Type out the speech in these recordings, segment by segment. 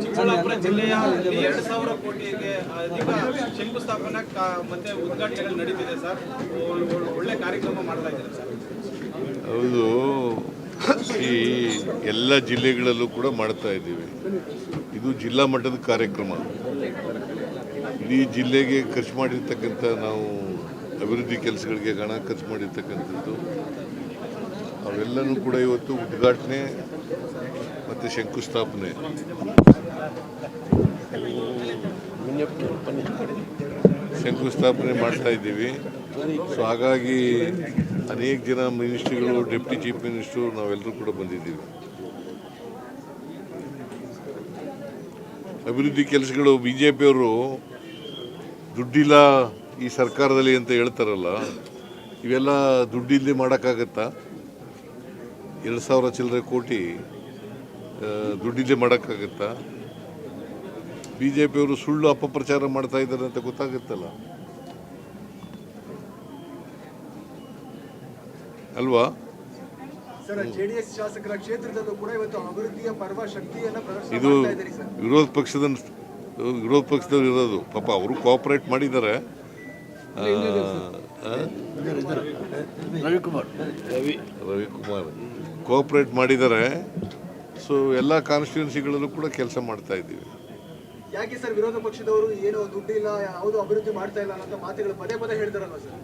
ಚಿಕ್ಕಬಳ್ಳಾಪುರ ಜಿಲ್ಲೆಯ 2,000 ಕೋಟಿಗೆ ಅಧಿಕ ಶಂಕುಸ್ಥಾಪನೆ ಮತ್ತೆ ಉದ್ಘಾಟನೆಗಳು ನಡೀತಿದೆ ಸರ್. ಒಳ್ಳೆ ಕಾರ್ಯಕ್ರಮ ಮಾಡ್ತಾ ಇದ್ದಾರೆ ಸರ್. ಹೌದು, ಈ ಎಲ್ಲ ಜಿಲ್ಲೆಗಳಲ್ಲೂ ಕೂಡ ಮಾಡ್ತಾ ಇದ್ದೀವಿ. ಇದು ಜಿಲ್ಲಾ ಮಟ್ಟದ ಕಾರ್ಯಕ್ರಮ. ಇಡೀ ಜಿಲ್ಲೆಗೆ ಖರ್ಚು ಮಾಡಿರ್ತಕ್ಕಂಥ ನಾವು ಅಭಿವೃದ್ಧಿ ಕೆಲಸಗಳಿಗೆ ಹಣ ಖರ್ಚು ಮಾಡಿರ್ತಕ್ಕಂಥದ್ದು ಅವೆಲ್ಲನೂ ಕೂಡ ಇವತ್ತು ಉದ್ಘಾಟನೆ ಮತ್ತು ಶಂಕುಸ್ಥಾಪನೆ ಮಾಡ್ತಾ ಇದ್ದೀವಿ. ಸೊ ಹಾಗಾಗಿ ಅನೇಕ ಜನ ಮಿನಿಸ್ಟ್ರಿಗಳು, ಡೆಪ್ಟಿ ಚೀಫ್ ಮಿನಿಸ್ಟ್ರು, ನಾವೆಲ್ಲರೂ ಕೂಡ ಬಂದಿದ್ದೀವಿ. ಅಭಿವೃದ್ಧಿ ಕೆಲಸಗಳು BJPಯವರು ದುಡ್ಡಿಲ್ಲ ಈ ಸರ್ಕಾರದಲ್ಲಿ ಅಂತ ಹೇಳ್ತಾರಲ್ಲ, ಇವೆಲ್ಲ ದುಡ್ಡಿಲ್ಲದೆ ಮಾಡೋಕ್ಕಾಗತ್ತಾ? 2,000 ಚಿಲ್ಲರೆ ಕೋಟಿ ದುಡ್ಡಿಲ್ಲದೆ ಮಾಡೋಕ್ಕಾಗತ್ತಾ? BJPಯವರು ಸುಳ್ಳು ಅಪಪ್ರಚಾರ ಮಾಡ್ತಾ ಇದ್ದಾರೆ ಅಂತ ಗೊತ್ತಾಗುತ್ತಲ್ಲ ಅಲ್ವಾ? ಜೆಡಿಎಸ್ ಶಾಸಕರ ಕ್ಷೇತ್ರದಲ್ಲೂ ಕೂಡ ಇವತ್ತು ಅಭಿವೃದ್ಧಿಯ ಪರ್ವ ಶಕ್ತಿಯನ್ನು ಪ್ರದರ್ಶನ ಇದು ಮಾಡ್ತಾ ಇದ್ದಾರೆ ಸರ್. ವಿರೋಧ ಪಕ್ಷದವ್ರು ಇರೋದು. ಪಾಪ ಅವರು ಕೋಆಪರೇಟ್ ಮಾಡಿದ್ದಾರೆ. ರವಿಕುಮಾರ್ ಕೋಆಪರೇಟ್ ಮಾಡಿದ್ದಾರೆ. ಸೊ ಎಲ್ಲ ಕಾನ್ಸ್ಟಿಟ್ಯೂನ್ಸಿಗಳಲ್ಲೂ ಕೂಡ ಕೆಲಸ ಮಾಡ್ತಾ ಇದ್ದೀವಿ. ಯಾಕೆ ಸರ್ ವಿರೋಧ ಪಕ್ಷದವರು ಏನು ದುಡ್ಡಿಲ್ಲ, ಯಾವುದು ಅಭಿವೃದ್ಧಿ ಮಾಡ್ತಾ ಇಲ್ಲ ಅನ್ನೋ ಮಾತುಗಳು ಪದೇ ಪದೇ ಹೇಳ್ತಾರಲ್ವ ಸರ್?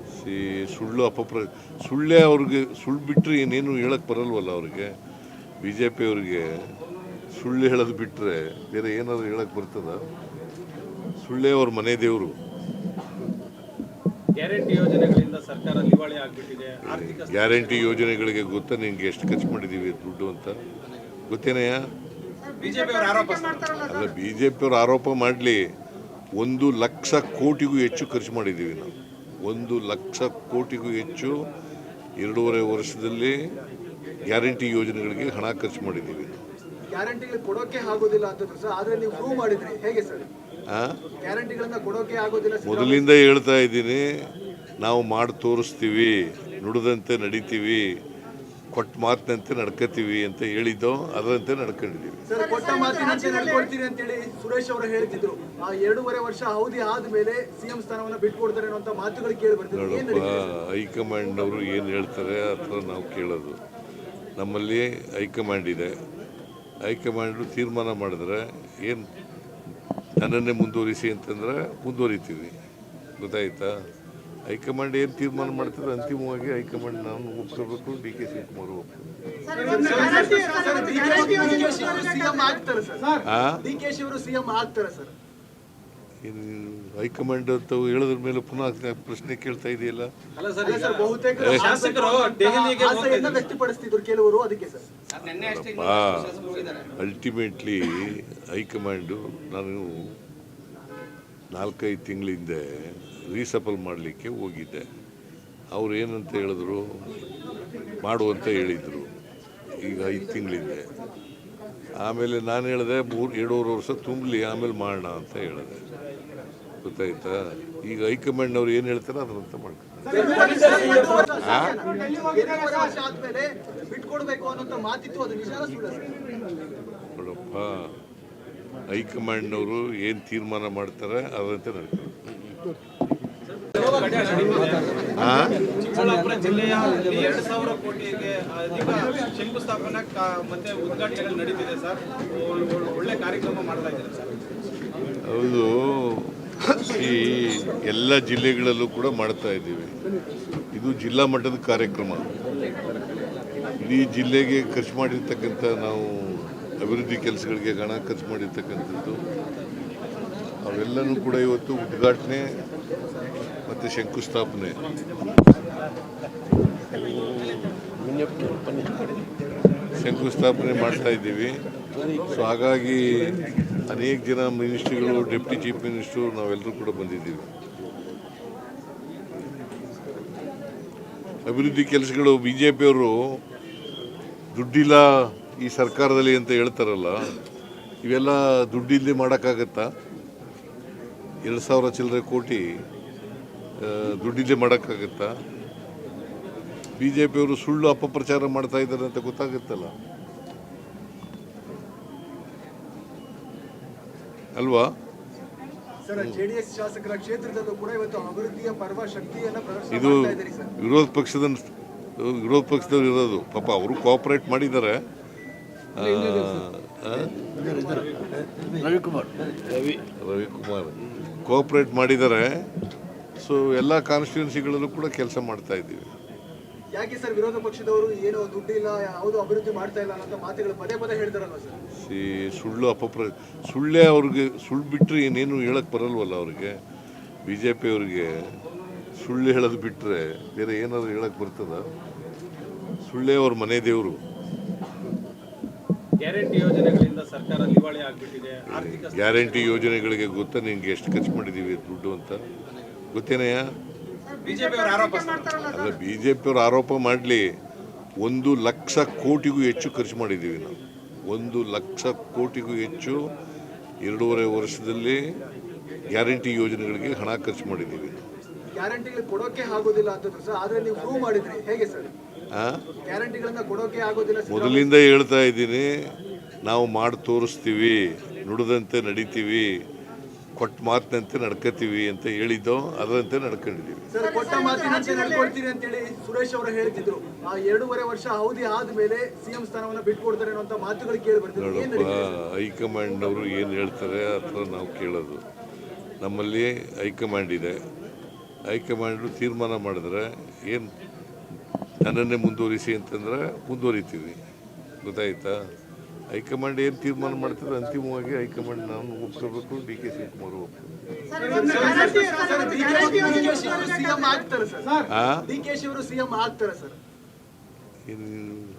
ಸುಳ್ಳೇ ಅವ್ರಿಗೆ. ಸುಳ್ಳು ಬಿಟ್ಟರೆ ಏನೇನು ಹೇಳಕ್ಕೆ ಬರಲ್ವಲ್ಲ ಅವ್ರಿಗೆ. BJPಯವ್ರಿಗೆ ಸುಳ್ಳು ಹೇಳೋದು ಬಿಟ್ಟರೆ ಬೇರೆ ಏನಾದರೂ ಹೇಳಕ್ಕೆ ಬರ್ತದ? ಸುಳ್ಳೇ ಅವ್ರ ಮನೆ ದೇವರು. ಗ್ಯಾರಂಟಿ ಯೋಜನೆಗಳಿಂದ ಸರ್ಕಾರ ದಿವಾಳಿ ಆಗಿಬಿಟ್ಟಿದೆ. ಗ್ಯಾರಂಟಿ ಯೋಜನೆಗಳಿಗೆ ಗೊತ್ತಾ ನಿನ್ಗೆ ಎಷ್ಟು ಖರ್ಚು ಮಾಡಿದ್ದೀವಿ ದುಡ್ಡು ಅಂತ ಗೊತ್ತೇನೆಯ? ಅಲ್ಲ, BJPಯವರು ಆರೋಪ ಮಾಡಲಿ. 1,00,000 ಕೋಟಿಗೂ ಹೆಚ್ಚು ಖರ್ಚು ಮಾಡಿದ್ದೀವಿ ನಾವು. 1,00,000 ಕೋಟಿಗೂ ಹೆಚ್ಚು 2.5 ವರ್ಷದಲ್ಲಿ ಗ್ಯಾರಂಟಿ ಯೋಜನೆಗಳಿಗೆ ಹಣ ಖರ್ಚು ಮಾಡಿದ್ದೀವಿ. ಗ್ಯಾರಂಟಿಗಳು ಕೊಡೋಕೆ ಆಗೋದಿಲ್ಲ ಅಂತ ಸರ್, ಆದ್ರೆ ನೀವು ಪ್ರೂವ್ ಮಾಡಿದ್ರಿ. ಹೇಗೆ ಸರ್ ಗ್ಯಾರಂಟಿಗಳನ್ನ ಕೊಡೋಕೆ ಆಗೋದಿಲ್ಲ? ಮೊದಲಿಂದ ಹೇಳ್ತಾ ಇದ್ದೀನಿ, ನಾವು ಮಾಡಿ ತೋರಿಸ್ತೀವಿ, ನುಡಿದಂತೆ ನಡಿತೀವಿ, ಕೊಟ್ಟ ಮಾತಿನಂತೆ ನಡ್ಕೋತೀವಿ ಅಂತ ಹೇಳಿದ್ದೋ ಅದರಂತೆ ನಡ್ಕೊಂಡಿದ್ದೀವಿ. ಸರ್, ಕೊಟ್ಟ ಮಾತಿನಂತೆ ನಡ್ಕೊಳ್ತೀರಿ ಅಂತ ಹೇಳಿ ಸುರೇಶ್ ಅವರು ಹೇಳ್ತಿದ್ರು. ಆ 2.5 ವರ್ಷ ಅವಧಿ ಆದ್ಮೇಲೆ CM ಸ್ಥಾನವನ್ನ ಬಿಟ್ಕೊಡ್ತಾರೆ ಅನ್ನೋ ಮಾತುಗಳು ಕೇಳಿ ಬರ್ತಿದ್ರು. ನೋಡಪ್ಪ, ಹೈಕಮಾಂಡ್ನವರು ಏನು ಹೇಳ್ತಾರೆ ಆ ಥರ ನಾವು ಕೇಳೋದು. ನಮ್ಮಲ್ಲಿ ಹೈಕಮಾಂಡ್ ಇದೆ. ಹೈಕಮಾಂಡು ತೀರ್ಮಾನ ಮಾಡಿದ್ರೆ ಏನು ನನ್ನನ್ನೇ ಮುಂದುವರಿಸಿ ಅಂತಂದ್ರೆ ಮುಂದುವರಿತೀವಿ. ಗೊತ್ತಾಯ್ತಾ? ಹೈಕಮಾಂಡ್ ಏನು ತೀರ್ಮಾನ ಮಾಡ್ತಾರೆ ಅಂತಿಮವಾಗಿ ಹೈಕಮಾಂಡ್ ನಾನು ಒಪ್ಕೋಬೇಕು, DK ಶಿವಕುಮಾರ್ ಹೈಕಮಾಂಡ್ ಅಂತ ಹೇಳಿದ್ರ ಮೇಲೆ ಪುನಃ ಪ್ರಶ್ನೆ ಕೇಳ್ತಾ ಇದೆಯಲ್ಲ. ಅಲ್ಟಿಮೇಟ್ಲಿ ಹೈಕಮಾಂಡು ನಾನು 4-5 ತಿಂಗಳ ಹಿಂದೆ ರೀಸಫಲ್ ಮಾಡಲಿಕ್ಕೆ ಹೋಗಿದ್ದೆ. ಅವ್ರು ಏನಂತ ಹೇಳಿದ್ರು, ಮಾಡುವಂತ ಹೇಳಿದರು. ಈಗ 5 ತಿಂಗಳಿಂದೆ. ಆಮೇಲೆ ನಾನು ಹೇಳಿದೆ 2.5 ವರ್ಷ ತುಂಬಲಿ, ಆಮೇಲೆ ಮಾಡೋಣ ಅಂತ ಹೇಳಿದೆ. ಗೊತ್ತಾಯ್ತಾ? ಈಗ ಹೈಕಮಾಂಡ್ನವ್ರು ಏನು ಹೇಳ್ತಾರೆ ಅದರಂತ ಮಾಡ್ತಾರೆ. ನೋಡಪ್ಪ, ಹೈಕಮಾಂಡ್ನವರು ಏನು ತೀರ್ಮಾನ ಮಾಡ್ತಾರೆ ಅದರಂತೆ ನಡ್ತಾರೆ. ಚಿಕ್ಕಬಳ್ಳಾಪುರ ಜಿಲ್ಲೆಯ 2,000 ಕೋಟಿಗೆ ಅಧಿಕ ಶಂಕುಸ್ಥಾಪನೆ ಮತ್ತೆ ಉದ್ಘಾಟನೆಗಳು ನಡೀತಿದೆ ಸರ್. ಒಳ್ಳೆ ಕಾರ್ಯಕ್ರಮ ಮಾಡ್ತಾ ಇದ್ದಾರೆ ಸರ್. ಹೌದು, ಈ ಎಲ್ಲ ಜಿಲ್ಲೆಗಳಲ್ಲೂ ಕೂಡ ಮಾಡ್ತಾ ಇದ್ದೀವಿ. ಇದು ಜಿಲ್ಲಾ ಮಟ್ಟದ ಕಾರ್ಯಕ್ರಮ. ಇಡೀ ಜಿಲ್ಲೆಗೆ ಖರ್ಚು ಮಾಡಿರ್ತಕ್ಕಂಥ ನಾವು ಅಭಿವೃದ್ಧಿ ಕೆಲಸಗಳಿಗೆ ಹಣ ಖರ್ಚು ಮಾಡಿರ್ತಕ್ಕಂಥದ್ದು ಅವೆಲ್ಲನೂ ಕೂಡ ಇವತ್ತು ಉದ್ಘಾಟನೆ ಮತ್ತು ಶಂಕುಸ್ಥಾಪನೆ ಮಾಡ್ತಾ ಇದ್ದೀವಿ. ಸೊ ಹಾಗಾಗಿ ಅನೇಕ ಜನ ಮಿನಿಸ್ಟ್ರಿಗಳು, ಡೆಪ್ಟಿ ಚೀಫ್ ಮಿನಿಸ್ಟ್ರು, ನಾವೆಲ್ಲರೂ ಕೂಡ ಬಂದಿದ್ದೀವಿ. ಅಭಿವೃದ್ಧಿ ಕೆಲಸಗಳು BJPಯವರು ದುಡ್ಡಿಲ್ಲ ಈ ಸರ್ಕಾರದಲ್ಲಿ ಅಂತ ಹೇಳ್ತಾರಲ್ಲ, ಇವೆಲ್ಲ ದುಡ್ಡಿಲ್ಲದೆ ಮಾಡೋಕ್ಕಾಗತ್ತಾ? 2,000 ಚಿಲ್ಲರೆ ಕೋಟಿ ದುಡ್ಡಿಲ್ಲದೆ ಮಾಡೋಕ್ಕಾಗತ್ತಾ? BJPಯವರು ಸುಳ್ಳು ಅಪಪ್ರಚಾರ ಮಾಡ್ತಾ ಇದ್ದಾರೆ ಅಂತ ಗೊತ್ತಾಗುತ್ತಲ್ಲ ಅಲ್ವಾ? ಸರ್, ಜೆಡಿಎಸ್ ಶಾಸಕರ ಕ್ಷೇತ್ರದಲ್ಲೂ ಕೂಡ ಇವತ್ತು ಅಭಿವೃದ್ಧಿಯ ಪರ್ವ ಶಕ್ತಿಯನ್ನ ಪ್ರದರ್ಶನ ಇದು ಮಾಡ್ತಾ ಇದ್ದೀರಿ ಸರ್. ವಿರೋಧ ಪಕ್ಷದವ್ರು ಇರೋದು. ಪಾಪ ಅವರು ಕೋಆಪರೇಟ್ ಮಾಡಿದ್ದಾರೆ. ರವಿಕುಮಾರ್ ಕೋಆಪರೇಟ್ ಮಾಡಿದ್ದಾರೆ. ಸೊ ಎಲ್ಲ ಕಾನ್ಸ್ಟಿಟ್ಯೂನ್ಸಿಗಳಲ್ಲೂ ಕೂಡ ಕೆಲಸ ಮಾಡ್ತಾ ಇದ್ದೀವಿ. ಯಾಕೆ ಸರ್ ವಿರೋಧ ಪಕ್ಷದವರು ಏನೋ ದುಡ್ಡಿಲ್ಲ, ಯಾವುದು ಅಭಿವೃದ್ಧಿ ಮಾಡ್ತಾ ಇಲ್ಲ ಅನ್ನೋ ಮಾತುಗಳು ಪದೇ ಪದೇ ಹೇಳ್ತಾರಲ್ವಾ ಸರ್? ಸುಳ್ಳೇ ಅವ್ರಿಗೆ. ಸುಳ್ಳು ಬಿಟ್ಟರೆ ಏನೇನು ಹೇಳಕ್ಕೆ ಬರಲ್ವಲ್ಲ ಅವ್ರಿಗೆ. BJP ಅವ್ರಿಗೆ ಸುಳ್ಳು ಹೇಳೋದು ಬಿಟ್ಟರೆ ಬೇರೆ ಏನಾದ್ರು ಹೇಳಕ್ಕೆ ಬರ್ತದ? ಸುಳ್ಳೇ ಅವ್ರ ಮನೆ ದೇವರು. ಗ್ಯಾರಂಟಿ ಯೋಜನೆಗಳಿಂದ ಸರ್ಕಾರ ದಿವಾಳಿ ಆಗ್ಬಿಟ್ಟಿದೆ. ಆರ್ಥಿಕ ಗ್ಯಾರಂಟಿ ಯೋಜನೆಗಳಿಗೆ ಗೊತ್ತಾ ನಿನ್ಗೆ ಎಷ್ಟು ಖರ್ಚು ಮಾಡಿದ್ದೀವಿ ದುಡ್ಡು ಅಂತ? ಗೊತ್ತೇನಯ್ಯ? ಬಿಜೆಪಿ ಅವರ ಆರೋಪ ಅಲ್ಲ, BJP ಅವ್ರು ಆರೋಪ ಮಾಡಲಿ. 1,00,000 ಕೋಟಿಗೂ ಹೆಚ್ಚು ಖರ್ಚು ಮಾಡಿದ್ದೀವಿ ನಾವು. 1,00,000 ಕೋಟಿಗೂ ಹೆಚ್ಚು 2.5 ವರ್ಷದಲ್ಲಿ ಗ್ಯಾರಂಟಿ ಯೋಜನೆಗಳಿಗೆ ಹಣ ಖರ್ಚು ಮಾಡಿದ್ದೀವಿ. ಗ್ಯಾರಂಟಿಗಳು ಕೊಡೋಕೆ ಆಗೋದಿಲ್ಲ ಅಂತಂದ್ರೆ ಸರ್, ಆದ್ರೆ ನೀವು ಪ್ರೂವ್ ಮಾಡಿದ್ರಿ. ಹೇಗೆ ಸರ್ ಗ್ಯಾರಂಟಿಗಳನ್ನ ಕೊಡೋಕೆ ಆಗೋದಿಲ್ಲ? ಮೊದಲಿಂದ ಹೇಳ್ತಾ ಇದ್ದೀನಿ, ನಾವು ಮಾಡಿ ತೋರಿಸ್ತೀವಿ, ನುಡಿದಂತೆ ನಡಿತೀವಿ, ಕೊಟ್ಟ ಮಾತಿನಂತೆ ನಡ್ಕೋತೀವಿ ಅಂತ ಹೇಳಿದ್ದೋ ಅದರಂತೆ ನಡ್ಕೊಂಡಿದ್ದೀವಿ. ಸರ್, ಕೊಟ್ಟ ಮಾತಿನಂತೆ ನಡ್ಕೊಳ್ತೀರಿ ಅಂತೇಳಿ ಸುರೇಶ್ ಅವರು ಹೇಳ್ತಿದ್ರು. ಆ 2.5 ವರ್ಷ ಅವಧಿ ಆದ್ಮೇಲೆ CM ಸ್ಥಾನವನ್ನ ಬಿಟ್ಕೊಡ್ತಾರೆ ಅನ್ನೋ ಮಾತುಗಳು ಕೇಳಿ ಬರ್ತಿದ್ರು. ನೋಡಪ್ಪ, ಹೈಕಮಾಂಡ್ನವರು ಏನು ಹೇಳ್ತಾರೆ ಆ ಥರ ನಾವು ಕೇಳೋದು. ನಮ್ಮಲ್ಲಿ ಹೈಕಮಾಂಡ್ ಇದೆ. ಹೈಕಮಾಂಡು ತೀರ್ಮಾನ ಮಾಡಿದ್ರೆ ಏನು ನನ್ನನ್ನೇ ಮುಂದುವರಿಸಿ ಅಂತಂದ್ರೆ ಮುಂದುವರಿತೀವಿ. ಗೊತ್ತಾಯ್ತಾ? ಹೈಕಮಾಂಡ್ ಏನು ತೀರ್ಮಾನ ಮಾಡ್ತಾರೆ ಅಂತಿಮವಾಗಿ ಹೈಕಮಾಂಡ್ ನಾನು ಒಪ್ಕೋಬೇಕು, DK ಶಿವಕುಮಾರ್ ಒಪ್ಕೋಬೇಕು.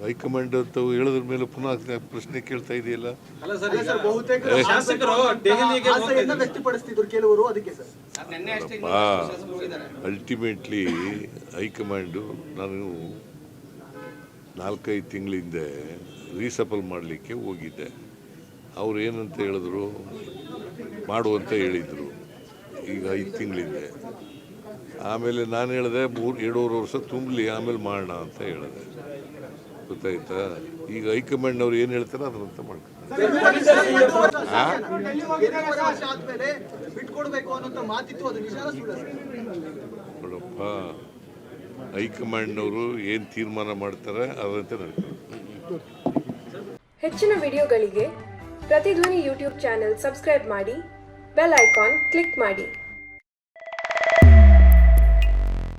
ಹೈಕಮಾಂಡ್ ಅಂತ ಹೇಳೋದ್ರ ಮೇಲೆ ಪುನಃ ಪ್ರಶ್ನೆ ಕೇಳ್ತಾ ಇದೆಯಲ್ಲ? ಬಹುತೇಕ ಶಾಸಕರು ವ್ಯಕ್ತಪಡಿಸ್ತಿದ್ರು ಕೆಲವರು. ಅದಕ್ಕೆ ಸರ್ ಅಲ್ಟಿಮೇಟ್ಲಿ ಹೈಕಮಾಂಡು ನಾನು 4-5 ತಿಂಗಳ ಹಿಂದೆ ರೀಸಫಲ್ ಮಾಡಲಿಕ್ಕೆ ಹೋಗಿದ್ದೆ. ಅವ್ರು ಏನಂತ ಹೇಳಿದ್ರು, ಮಾಡುವಂತ ಹೇಳಿದರು. ಈಗ 5 ತಿಂಗಳಿಂದೆ. ಆಮೇಲೆ ನಾನು ಹೇಳಿದೆ 2.5 ವರ್ಷ ತುಂಬಲಿ, ಆಮೇಲೆ ಮಾಡೋಣ ಅಂತ ಹೇಳಿದೆ. ಗೊತ್ತಾಯ್ತಾ? ಈಗ ಹೈಕಮಾಂಡ್ನವ್ರು ಏನು ಹೇಳ್ತಾರೆ ಅದರಂತ ಮಾಡ್ತಾರೆ. ನೋಡಪ್ಪ, ಹೈಕಮಾಂಡ್ನವರು ಏನು ತೀರ್ಮಾನ ಮಾಡ್ತಾರೆ ಅದರಂತೆ ನಡ್ತಾರೆ. ಹೆಚ್ಚಿನ ವಿಡಿಯೋಗಳಿಗೆ ಪ್ರತಿಧ್ವನಿ ಯೂಟ್ಯೂಬ್ ಚಾನೆಲ್ ಸಬ್ಸ್ಕ್ರೈಬ್ ಮಾಡಿ, ಬೆಲ್ ಐಕಾನ್ ಕ್ಲಿಕ್ ಮಾಡಿ.